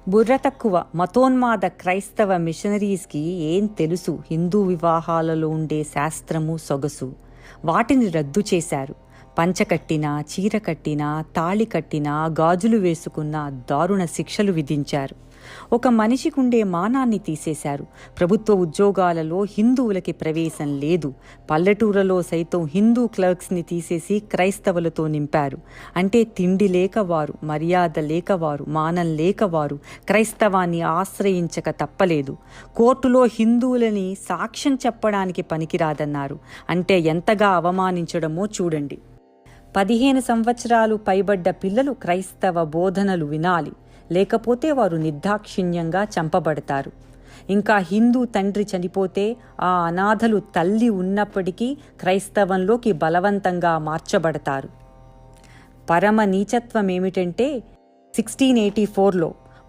బుర్ర తక్కువ మతోన్మాద క్రైస్తవ మిషనరీస్కి ఏం తెలుసు హిందూ వివాహాలలో ఉండే శాస్త్రము సొగసు. వాటిని రద్దు చేశారు. పంచ కట్టినా, చీర కట్టినా, తాళి కట్టినా, గాజులు వేసుకున్న దారుణ శిక్షలు విధించారు. ఒక మనిషికుండే మానాన్ని తీసేశారు. ప్రభుత్వ ఉద్యోగాలలో హిందువులకి ప్రవేశం లేదు. పల్లెటూరులో సైతం హిందూ క్లర్క్స్ని తీసేసి క్రైస్తవులతో నింపారు. అంటే తిండి లేకవారు, మర్యాద లేకవారు, మానం లేకవారు క్రైస్తవాన్ని ఆశ్రయించక తప్పలేదు. కోర్టులో హిందువులని సాక్ష్యం చెప్పడానికి పనికిరాదన్నారు. అంటే ఎంతగా అవమానించడమో చూడండి. 15 సంవత్సరాలు పైబడ్డ పిల్లలు క్రైస్తవ బోధనలు వినాలి, లేకపోతే వారు నిర్దాక్షిణ్యంగా చంపబడతారు. ఇంకా హిందూ తండ్రి చనిపోతే ఆ అనాథలు తల్లి ఉన్నప్పటికీ క్రైస్తవంలోకి బలవంతంగా మార్చబడతారు. పరమ నీచత్వం ఏమిటంటే 1684లో